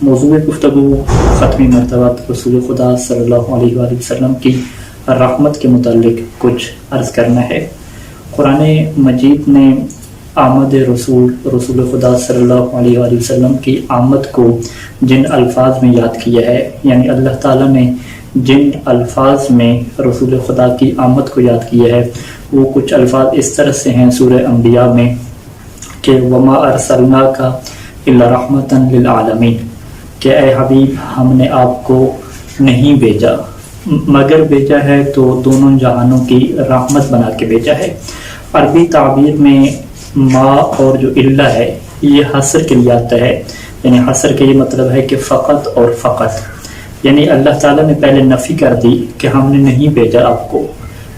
موضوع گفتگو ختمی مرتبہ رسول خدا صلی اللہ علیہ وآلہ وسلم کی رحمت کے متعلق کچھ عرض کرنا ہے۔ قرآن مجید نے آمد رسول خدا صلی اللہ علیہ وآلہ وسلم کی آمد کو جن الفاظ میں یاد کیا ہے، یعنی اللہ تعالیٰ نے جن الفاظ میں رسول خدا کی آمد کو یاد کیا ہے وہ کچھ الفاظ اس طرح سے ہیں سورہ انبیاء میں کہ وما ارسلناک الا رحمتا للعالمین، کہ اے حبیب ہم نے آپ کو نہیں بھیجا مگر بھیجا ہے تو دونوں جہانوں کی رحمت بنا کے بھیجا ہے۔ عربی تعبیر میں ما اور جو الا ہے یہ حصر کے لیے آتا ہے، یعنی حصر کے یہ مطلب ہے کہ فقط اور فقط، یعنی اللہ تعالیٰ نے پہلے نفی کر دی کہ ہم نے نہیں بھیجا آپ کو،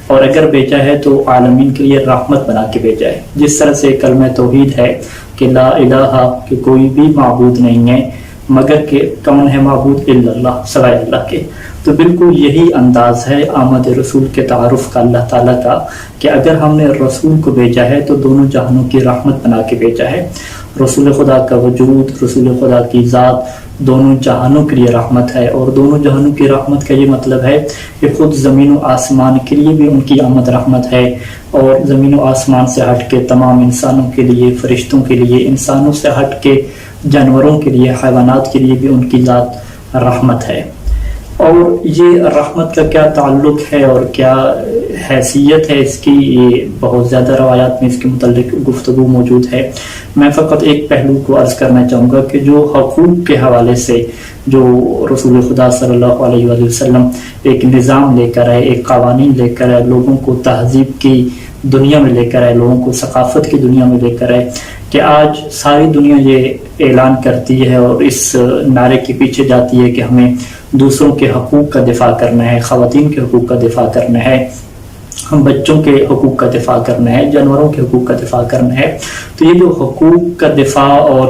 اور اگر بھیجا ہے تو عالمین کے لیے رحمت بنا کے بھیجا ہے۔ جس طرح سے کلمہ توحید ہے کہ لا الہ، کہ کوئی بھی معبود نہیں ہے مگر کہ کون ہے معبود الا اللہ، سوائے اللہ کے، تو بالکل یہی انداز ہے آمد رسول کے تعارف کا اللہ تعالیٰ کا کہ اگر ہم نے رسول کو بھیجا ہے تو دونوں جہانوں کی رحمت بنا کے بھیجا ہے۔ رسول خدا کا وجود، رسول خدا کی ذات دونوں جہانوں کے لیے رحمت ہے، اور دونوں جہانوں کی رحمت کا یہ مطلب ہے کہ خود زمین و آسمان کے لیے بھی ان کی آمد رحمت ہے، اور زمین و آسمان سے ہٹ کے تمام انسانوں کے لیے، فرشتوں کے لیے، انسانوں سے ہٹ کے جانوروں کے لیے، حیوانات کے لیے بھی ان کی ذات رحمت ہے۔ اور یہ رحمت کا کیا تعلق ہے اور کیا حیثیت ہے اس کی، یہ بہت زیادہ روایات میں اس کے متعلق گفتگو موجود ہے۔ میں فقط ایک پہلو کو عرض کرنا چاہوں گا کہ جو حقوق کے حوالے سے جو رسول خدا صلی اللہ علیہ وآلہ وسلم ایک نظام لے کر آئے، ایک قوانین لے کر آئے، لوگوں کو تہذیب کی دنیا میں لے کر آئے، لوگوں کو ثقافت کی دنیا میں لے کر آئے، کہ آج ساری دنیا یہ اعلان کرتی ہے اور اس نعرے کے پیچھے جاتی ہے کہ ہمیں دوسروں کے حقوق کا دفاع کرنا ہے، خواتین کے حقوق کا دفاع کرنا ہے، ہم بچوں کے حقوق کا دفاع کرنا ہے، جانوروں کے حقوق کا دفاع کرنا ہے۔ تو یہ جو حقوق کا دفاع اور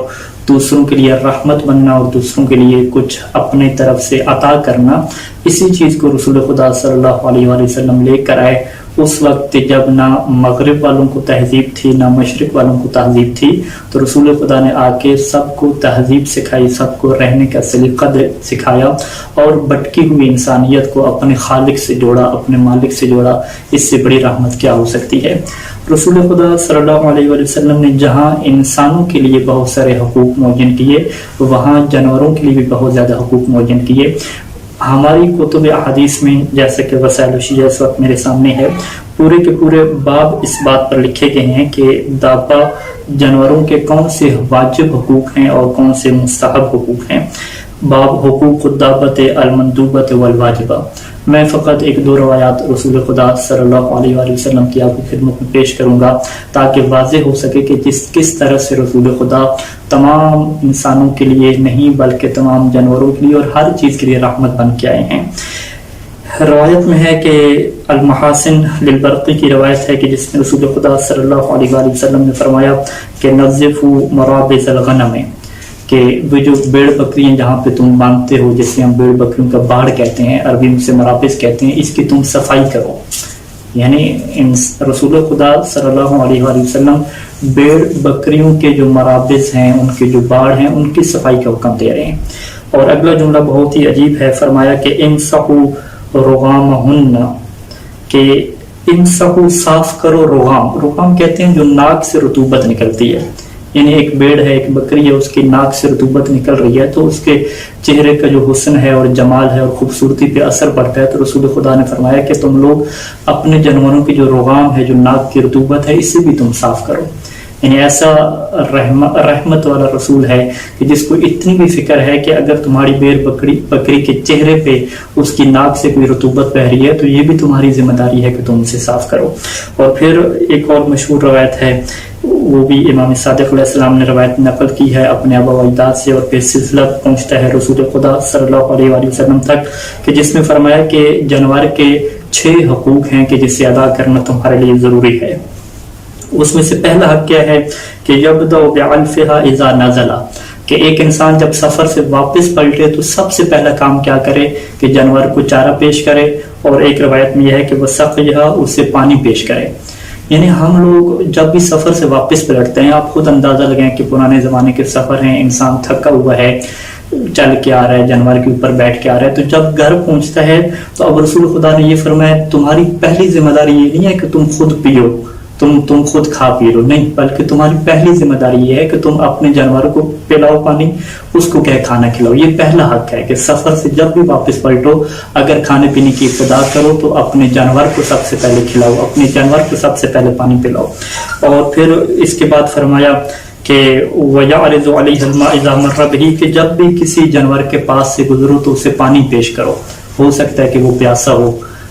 دوسروں کے لیے رحمت بننا اور دوسروں کے لیے کچھ اپنے طرف سے عطا کرنا، اسی چیز کو رسول خدا صلی اللہ علیہ وآلہ وسلم لے کر آئے اس وقت جب نہ مغرب والوں کو تہذیب تھی نہ مشرق والوں کو تہذیب تھی، تو رسول خدا نے آ کے سب کو تہذیب سکھائی، سب کو رہنے کا سلیقہ سکھایا، اور بٹکی ہوئی انسانیت کو اپنے خالق سے جوڑا، اپنے مالک سے جوڑا۔ اس سے بڑی رحمت کیا ہو سکتی ہے؟ رسول خدا صلی اللہ علیہ وآلہ وسلم نے جہاں انسانوں کے لیے بہت سارے حقوق معین کیے، وہاں جانوروں کے لیے بھی بہت زیادہ حقوق معین کیے۔ ہماری کتب احادیث میں جیسے کہ وسائل الشیعہ اس وقت میرے سامنے ہے، پورے کے پورے باب اس بات پر لکھے گئے ہیں کہ دابا جانوروں کے کون سے واجب حقوق ہیں اور کون سے مستحب حقوق ہیں۔ باب حقوق الدابۃ المندوبۃ والواجبہ۔ میں فقط ایک دو روایات رسول خدا صلی اللہ علیہ وآلہ وسلم کی آپ کی خدمت میں پیش کروں گا تاکہ واضح ہو سکے کہ کس طرح سے رسول خدا تمام انسانوں کے لیے نہیں بلکہ تمام جانوروں کے لیے اور ہر چیز کے لیے رحمت بن کے آئے ہیں۔ روایت میں ہے کہ المحاسن للبرقی کی روایت ہے کہ جس میں رسول خدا صلی اللہ علیہ وآلہ وسلم نے فرمایا کہ نظفوا مرابض الغنم، کہ وہ جو بیڑ بکریاں جہاں پہ تم باندھتے ہو، جیسے ہم بیڑ بکریوں کا باڑ کہتے ہیں، عربی میں سے مرابض کہتے ہیں، اس کی تم صفائی کرو۔ یعنی رسول خدا صلی اللہ علیہ وآلہ وسلم بیڑ بکریوں کے جو مرابض ہیں، ان کے جو باڑ ہیں، ان کی صفائی کا حکم دے رہے ہیں۔ اور اگلا جملہ بہت ہی عجیب ہے، فرمایا کہ امسحوا رغامہن، کہ امسحوا صاف کرو رغام۔ رغام کہتے ہیں جو ناک سے رطوبت نکلتی ہے، یعنی ایک بیڑ ہے، ایک بکری ہے، اس کی ناک سے رطوبت نکل رہی ہے تو اس کے چہرے کا جو حسن ہے اور جمال ہے اور خوبصورتی پہ اثر پڑتا ہے، تو رسول خدا نے فرمایا کہ تم لوگ اپنے جانوروں کی جو رغام ہے، جو ناک کی رطوبت ہے، اسے بھی تم صاف کرو۔ یعنی ایسا رحمت والا رسول ہے کہ جس کو اتنی بھی فکر ہے کہ اگر تمہاری بیڑ بکری کے چہرے پہ اس کی ناک سے کوئی رطوبت بہ رہی ہے تو یہ بھی تمہاری ذمہ داری ہے کہ تم اسے صاف کرو۔ اور پھر ایک اور مشہور روایت ہے، وہ بھی امام صادق علیہ السلام نے روایت نقل کی ہے اپنے آبا و اجداد سے، اور پھر سلسلہ پہنچتا ہے رسول خدا صلی اللہ علیہ وآلہ وسلم تک، کہ جس میں فرمایا کہ جانور کے 6 حقوق ہیں کہ جسے ادا کرنا تمہارے لیے ضروری ہے۔ اس میں سے پہلا حق کیا ہے کہ یبدأ بعلفها اذا نزل، کہ ایک انسان جب سفر سے واپس پلٹے تو سب سے پہلا کام کیا کرے کہ جانور کو چارہ پیش کرے، اور ایک روایت میں یہ ہے کہ وہ سقیھا، اسے پانی پیش کرے۔ یعنی ہم لوگ جب بھی سفر سے واپس پلٹتے ہیں، آپ خود اندازہ لگائیں کہ پرانے زمانے کے سفر ہیں، انسان تھکا ہوا ہے، چل کے آ رہا ہے، جانور کے اوپر بیٹھ کے آ رہا ہے، تو جب گھر پہنچتا ہے تو اب رسول خدا نے یہ فرمایا تمہاری پہلی ذمہ داری یہ نہیں ہے کہ تم خود پیو، تم خود کھا پی لو، نہیں، بلکہ تمہاری پہلی ذمہ داری یہ ہے کہ تم اپنے جانوروں کو پلاؤ پانی، اس کو کیا کھانا کھلاؤ۔ یہ پہلا حق ہے کہ سفر سے جب بھی واپس پلٹو، اگر کھانے پینے کی ابتدا کرو تو اپنے جانور کو سب سے پہلے کھلاؤ، اپنے جانور کو سب سے پہلے پانی پلاؤ۔ اور پھر اس کے بعد فرمایا کہ وَيَعْرِضُ عَلَيْهِ الْمَاءَ إِذَا مَرَّ بِهِ، کہ جب بھی کسی جانور کے پاس سے گزرو تو اسے پانی پیش کرو، ہو سکتا ہے کہ وہ پیاسا ہو،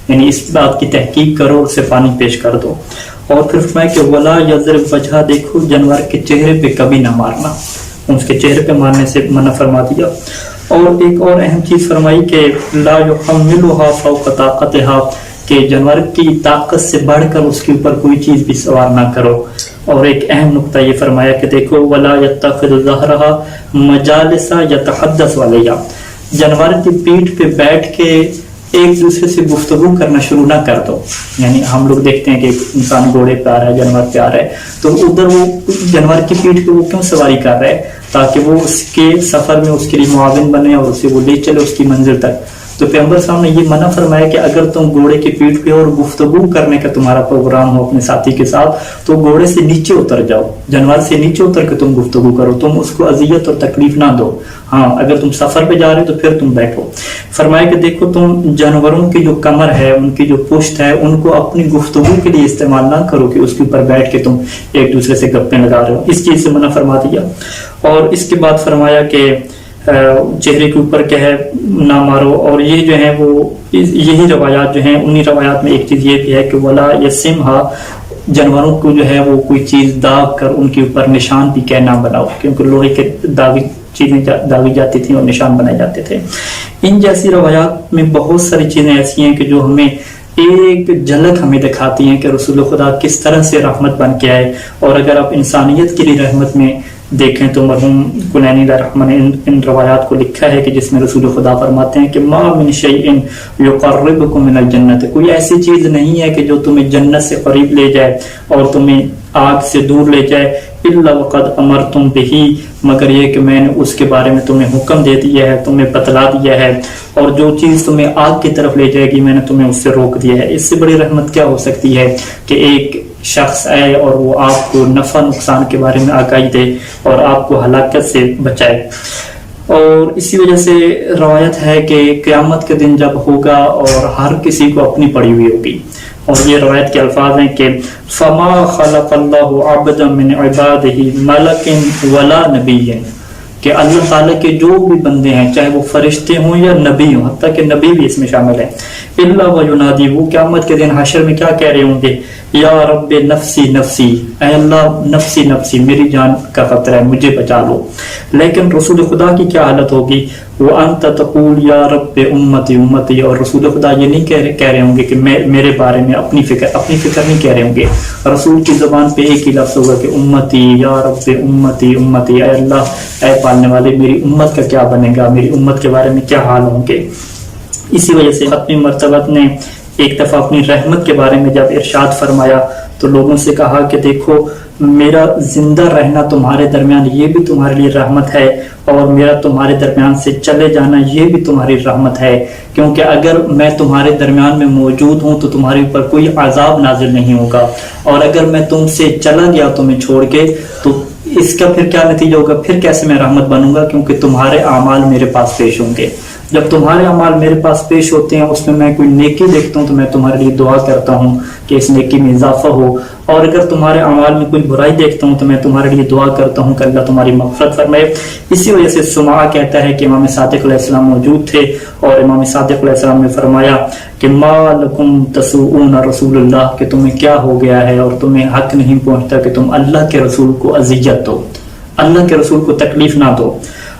یعنی اس بات کی تحقیق کرو، اسے پانی پیش کر دو۔ اور پھر فرمایا کہ وَلَا يَضْرِبْ وَجْهَهُ، دیکھو جانور کے چہرے پہ کبھی نہ مارنا، اس کے چہرے پہ مارنے سے منع فرما دیا۔ اور ایک اور اہم چیز فرمائی کہ لَا يُحَمِّلُهَا فَوْقَ طَاقَتِهَا، کہ جانور کی طاقت سے بڑھ کر اس کے اوپر کوئی چیز بھی سوار نہ کرو۔ اور ایک اہم نقطہ یہ فرمایا کہ دیکھو وَلَا يَتَّخِذُ ظَهْرَهَا مَجَالِسَ يَتَحَدَّثُ عَلَيْهَا، جانور کی پیٹھ پہ بیٹھ کے ایک دوسرے سے گفتگو کرنا شروع نہ کر دو۔ یعنی ہم لوگ دیکھتے ہیں کہ انسان گھوڑے پہ آ رہا ہے، جانور پہ آ رہا ہے، تو ادھر وہ جانور کی پیٹھ پہ وہ کیوں سواری کر رہا ہے؟ تاکہ وہ اس کے سفر میں اس کے لیے معاون بنے اور اسے وہ لے چلے اس کی منزل تک۔ تو پیغمبر صاحب نے یہ منع فرمایا کہ اگر تم گھوڑے کی پیٹھ پہ اور گفتگو کرنے کا تمہارا پروگرام ہو اپنے ساتھی کے ساتھ، تو گھوڑے سے نیچے اتر جاؤ، جانور سے نیچے اتر کے تم گفتگو کرو، تم اس کو اذیت اور تکلیف نہ دو۔ ہاں اگر تم سفر پہ جا رہے تو پھر تم بیٹھو۔ فرمایا کہ دیکھو تم جانوروں کی جو کمر ہے، ان کی جو پشت ہے، ان کو اپنی گفتگو کے لیے استعمال نہ کرو کہ اس کے اوپر بیٹھ کے تم ایک دوسرے سے گپیں لگا رہے ہو، اس چیز سے منع فرما دیا۔ اور اس کے بعد فرمایا کہ چہرے کے اوپر کیا ہے نہ مارو۔ اور یہ جو ہے وہ یہی روایات جو ہیں، انہی روایات میں ایک چیز یہ بھی ہے کہ ولا یسمھا، جانوروں کو جو ہے وہ کوئی چیز داغ کر ان کے اوپر نشان بھی کیا نہ بناؤ، کیونکہ لوہے کے داغی چیزیں داغی جاتی تھیں اور نشان بنائے جاتے تھے۔ ان جیسی روایات میں بہت ساری چیزیں ایسی ہیں کہ جو ہمیں ایک جھلک ہمیں دکھاتی ہیں کہ رسول خدا کس طرح سے رحمت بن کے آئے۔ اور اگر آپ انسانیت کے لیے رحمت میں دیکھیں تو مرحوم کلینی علیہ رحمہ نے ان روایات کو لکھا ہے کہ جس میں رسول خدا فرماتے ہیں کہ ما من شیء یقربکم من الجنت، کوئی ایسی چیز نہیں ہے کہ جو تمہیں جنت سے قریب لے جائے اور تمہیں آگ سے دور لے جائے، الا وقد امرتم بہ، مگر یہ کہ میں نے اس کے بارے میں تمہیں حکم دے دیا ہے، تمہیں بتلا دیا ہے، اور جو چیز تمہیں آگ کی طرف لے جائے گی میں نے تمہیں اس سے روک دیا ہے۔ اس سے بڑی رحمت کیا ہو سکتی ہے کہ ایک شخص آئے اور وہ آپ کو نفع نقصان کے بارے میں آگاہی دے اور آپ کو ہلاکت سے بچائے۔ اور اسی وجہ سے روایت ہے کہ قیامت کے دن جب ہوگا اور ہر کسی کو اپنی پڑی ہوئی ہوگی، اور یہ روایت کے الفاظ ہیں کہ فما خلق اللہ عبدا من عبادہ ملک ولا نبی، کہ اللہ تعالیٰ کے جو بھی بندے ہیں چاہے وہ فرشتے ہوں یا نبی ہوں، حتیٰ کہ نبی بھی اس میں شامل ہے، الا وینادی، وہ قیامت کے دن حشر میں کیا کہہ رہے ہوں گے، یا رب نفسی نفسی، اے اللہ نفسی نفسی، میری جان کا خطرہ ہے مجھے بچا لو۔ لیکن رسول خدا کی کیا حالت ہوگی، وانت تقول یا رب امتی امتی، اور رسول خدا یہ نہیں کہہ رہے ہوں گے کہ میرے بارے میں اپنی فکر نہیں کہہ رہے ہوں گے، رسول کی زبان پہ ایک ہی لفظ ہوگا کہ امتی یا رب امتی امتی، اے اللہ اے پالنے والے میری امت کا کیا بنے گا، میری امت کے بارے میں کیا حال ہوں گے۔ اسی وجہ سے ختم مرتبت نے ایک دفعہ اپنی رحمت کے بارے میں جب ارشاد فرمایا تو لوگوں سے کہا کہ دیکھو میرا زندہ رہنا تمہارے درمیان یہ بھی تمہارے لیے رحمت ہے، اور میرا تمہارے درمیان سے چلے جانا یہ بھی تمہاری رحمت ہے، کیونکہ اگر میں تمہارے درمیان میں موجود ہوں تو تمہارے اوپر کوئی عذاب نازل نہیں ہوگا، اور اگر میں تم سے چلا گیا تمہیں چھوڑ کے تو اس کا پھر کیا نتیجہ ہوگا، پھر کیسے میں رحمت بنوں گا، کیونکہ تمہارے اعمال میرے پاس پیش ہوں گے۔ جب تمہارے اعمال میرے پاس پیش ہوتے ہیں اس میں کوئی نیکی دیکھتا ہوں تو میں تمہارے لیے دعا کرتا ہوں کہ اس نیکی میں اضافہ ہو، اور اگر تمہارے اعمال میں کوئی برائی دیکھتا ہوں تو میں تمہارے لیے دعا کرتا ہوں کہ اللہ تمہاری مغفرت فرمائے۔ اسی وجہ سے سمعہ کہتا ہے کہ امام صادق علیہ السلام موجود تھے اور امام صادق علیہ السلام نے فرمایا کہ ما لکم تسوؤون رسول اللہ، کہ تمہیں کیا ہو گیا ہے اور تمہیں حق نہیں پہنچتا کہ تم اللہ کے رسول کو اذیت دو، اللہ کے رسول کو تکلیف نہ دو۔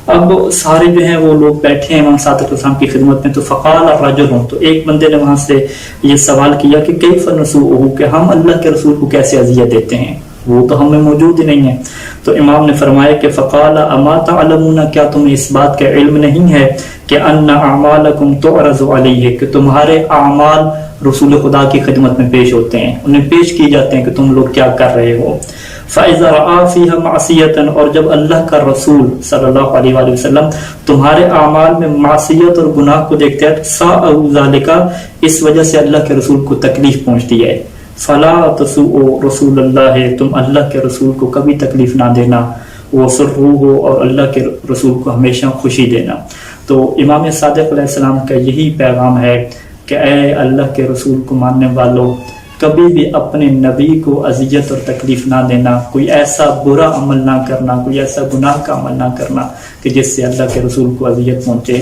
اب سارے جو ہیں وہ لوگ بیٹھے ہیں امام صادق علیہ السلام کی خدمت میں، تو فقال الرجل، تو ایک بندے نے وہاں سے یہ سوال کیا کہ کیف نسوءہ، کہ ہم اللہ کے رسول کو کیسے اذیت دیتے ہیں، وہ تو ہمیں موجود ہی نہیں ہے۔ تو امام نے فرمایا کہ فقال اما تعلمون، کیا تمہیں اس بات کا علم نہیں ہے کہ ان اعمالکم تعرض علیہ، کہ تمہارے اعمال رسول خدا کی خدمت میں پیش ہوتے ہیں، انہیں پیش کی جاتے ہیں کہ تم لوگ کیا کر رہے ہو۔ فَإِذَا رَأَى فِيهَا مَعْصِيَةً، اور جب اللہ کا رسول صلی اللہ علیہ وآلہ وسلم تمہارے اعمال میں معصیت اور گناہ کو دیکھتے ہیں، سَاءَهُ ذَلِكَ، اس وجہ سے اللہ کے رسول کو تکلیف پہنچتی ہے، فَلَا تَسُوءُوا رسول اللہ، تم اللہ کے رسول کو کبھی تکلیف نہ دینا، وَسُرُّوهُ، اور اللہ کے رسول کو ہمیشہ خوشی دینا۔ تو امام صادق علیہ السلام کا یہی پیغام ہے کہ اے اللہ کے رسول کو ماننے والوں، کبھی بھی اپنے نبی کو اذیت اور تکلیف نہ دینا، کوئی ایسا برا عمل نہ کرنا، کوئی ایسا گناہ کا عمل نہ کرنا کہ جس سے اللہ کے رسول کو اذیت پہنچے۔